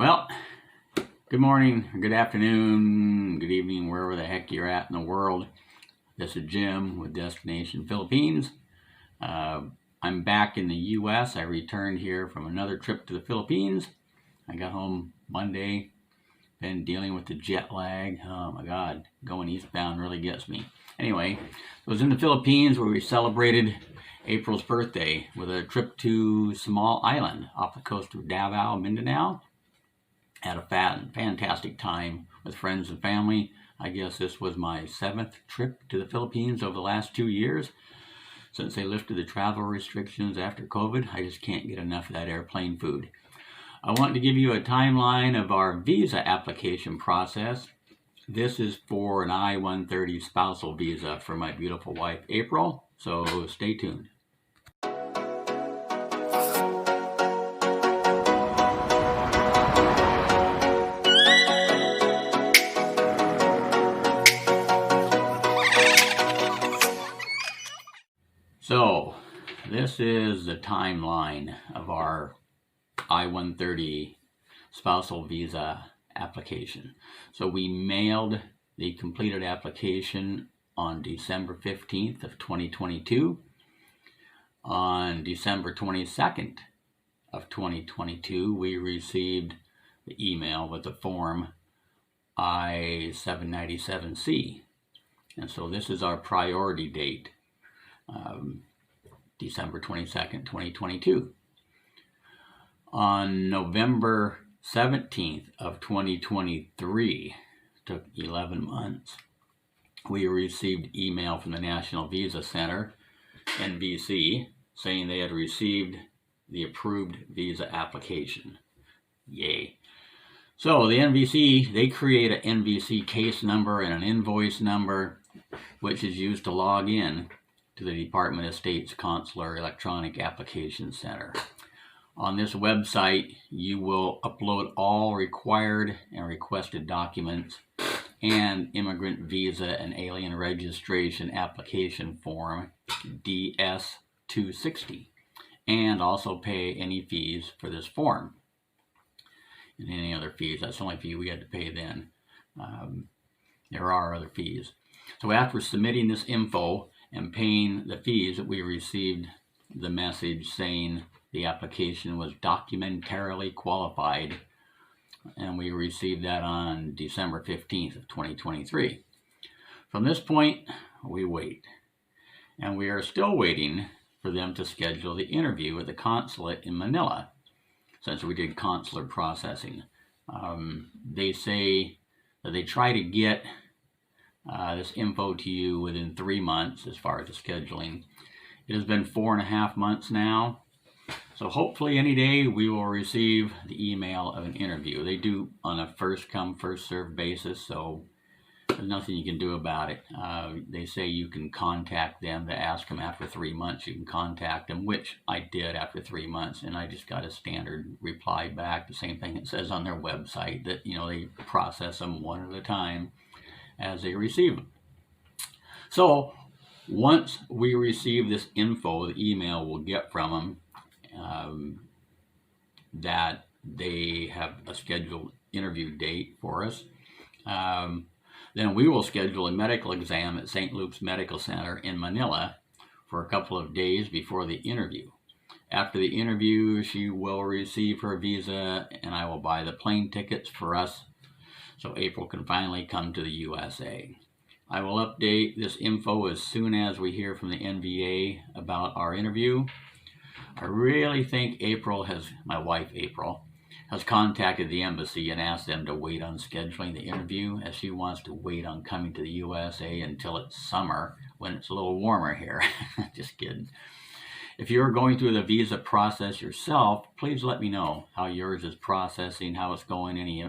Well, good morning, good afternoon, good evening, wherever the heck you're at in the world. This is Jim with Destination Philippines. I'm back in the U.S. I returned here from another trip to the Philippines. I got home Monday, been dealing with the jet lag. Oh my God, going eastbound really gets me. Anyway, I was in the Philippines where we celebrated April's birthday with a trip to Small Island off the coast of Davao, Mindanao. Had a fantastic time with friends and family. I guess this was my 7th trip to the Philippines over the last 2 years. Since they lifted the travel restrictions after COVID, I just can't get enough of that airplane food. I want to give you a timeline of our visa application process. This is for an I-130 Spousal Visa for my beautiful wife, April, so stay tuned. So, this is the timeline of our I-130 Spousal Visa application. So we mailed the completed application on December 15th of 2022. On December 22nd of 2022, we received the email with the form I-797C. And so this is our priority date. December 22nd, 2022. On November 17th of 2023, took 11 months, we received email from the National Visa Center, NVC, saying they had received the approved visa application. Yay. So the NVC, they create an NVC case number and an invoice number, which is used to log in to the Department of State's Consular Electronic Application Center. On this website, you will upload all required and requested documents and immigrant visa and alien registration application form DS-260, and also pay any fees for this form. And any other fees, that's the only fee we had to pay then. There are other fees. So after submitting this info and paying the fees, we received the message saying the application was documentarily qualified, and we received that on December 15th of 2023. From this point, we wait, and we are still waiting for them to schedule the interview at the consulate in Manila, since we did consular processing. They say that they try to get this info to you within 3 months as far as the scheduling. It has been 4.5 months now, so hopefully any day we will receive the email of an interview. They do on a first come first served basis, so there's nothing you can do about it. They say you can contact them to ask them after 3 months. You can contact them, which I did after 3 months, and I just got a standard reply back, the same thing it says on their website, that they process them one at a time as they receive them. So once we receive this info, the email we'll get from them that they have a scheduled interview date for us, then we will schedule a medical exam at St. Luke's Medical Center in Manila for a couple of days before the interview. After the interview, she will receive her visa, and I will buy the plane tickets for us so April can finally come to the USA. I will update this info as soon as we hear from the NVA about our interview. I really think my wife April, has contacted the embassy and asked them to wait on scheduling the interview, as she wants to wait on coming to the USA until it's summer when it's a little warmer here. Just kidding. If you're going through the visa process yourself, please let me know how yours is processing, how it's going, any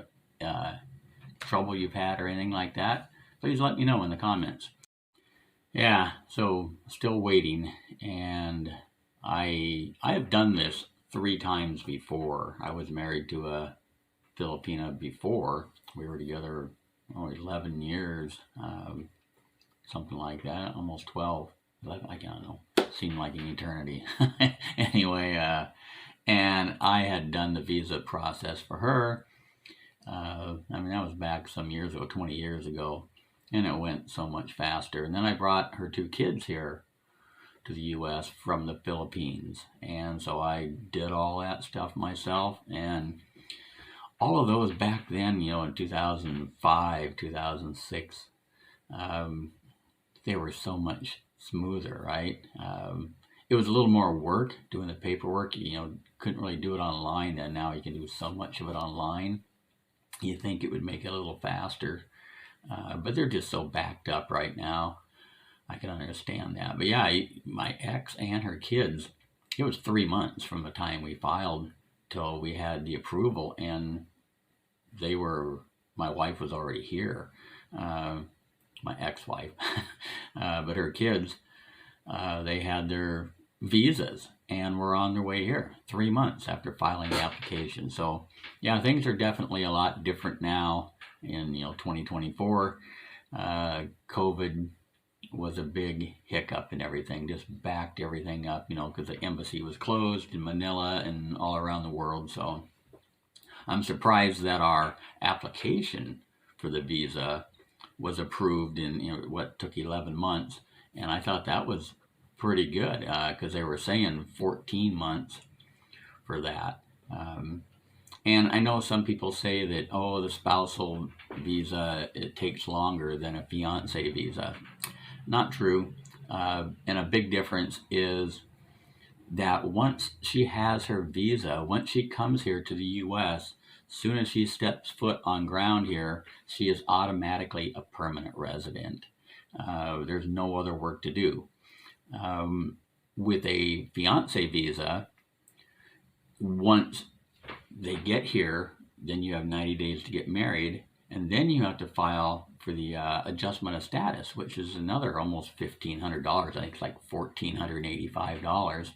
trouble you've had or anything like that. Please let me know in the comments. Yeah, so still waiting, and I have done this 3 times before. I was married to a Filipina before. We were together 11 years, something like that, almost 12. 11, I don't know. Seemed like an eternity. Anyway, and I had done the visa process for her, I mean, that was back some years ago, 20 years ago, and it went so much faster. And then I brought her 2 kids here to the U.S. from the Philippines, and so I did all that stuff myself. And all of those back then, in 2005, 2006, um, they were so much smoother, right? It was a little more work doing the paperwork. Couldn't really do it online, and now you can do so much of it online. You think it would make it a little faster, but they're just so backed up right now. I can understand that. But yeah, my ex and her kids, it was 3 months from the time we filed till we had the approval, and my wife was already here, my ex-wife, but her kids, they had their visas and were on their way here 3 months after filing the application. So yeah, things are definitely a lot different now in 2024. COVID was a big hiccup and everything, just backed everything up, because the embassy was closed in Manila and all around the world. So I'm surprised that our application for the visa was approved in what took 11 months, and I thought that was pretty good because they were saying 14 months for that. And I know some people say that, the spousal visa, it takes longer than a fiance visa. Not true. And a big difference is that once she has her visa, once she comes here to the U.S., soon as she steps foot on ground here, she is automatically a permanent resident. There's no other work to do. With a fiance visa, once they get here, then you have 90 days to get married, and then you have to file for the adjustment of status, which is another almost $1,500. I think it's like $1,485.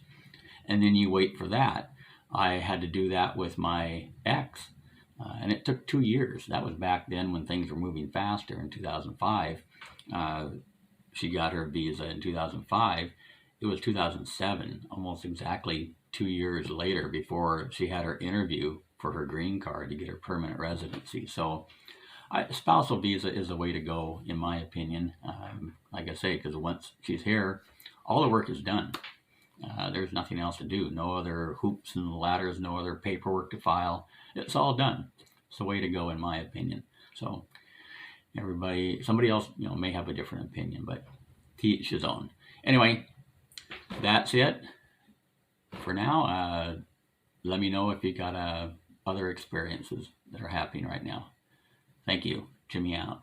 And then you wait for that. I had to do that with my ex, and it took 2 years. That was back then when things were moving faster in 2005. She got her visa in 2005. It was 2007, almost exactly 2 years later, before she had her interview for her green card to get her permanent residency. So spousal visa is the way to go, in my opinion. Like I say, because once she's here, all the work is done. There's nothing else to do. No other hoops and ladders, no other paperwork to file. It's all done. It's the way to go, in my opinion. So somebody else, may have a different opinion, but to each his own. Anyway, that's it for now. Let me know if you got other experiences that are happening right now. Thank you. Jimmy out.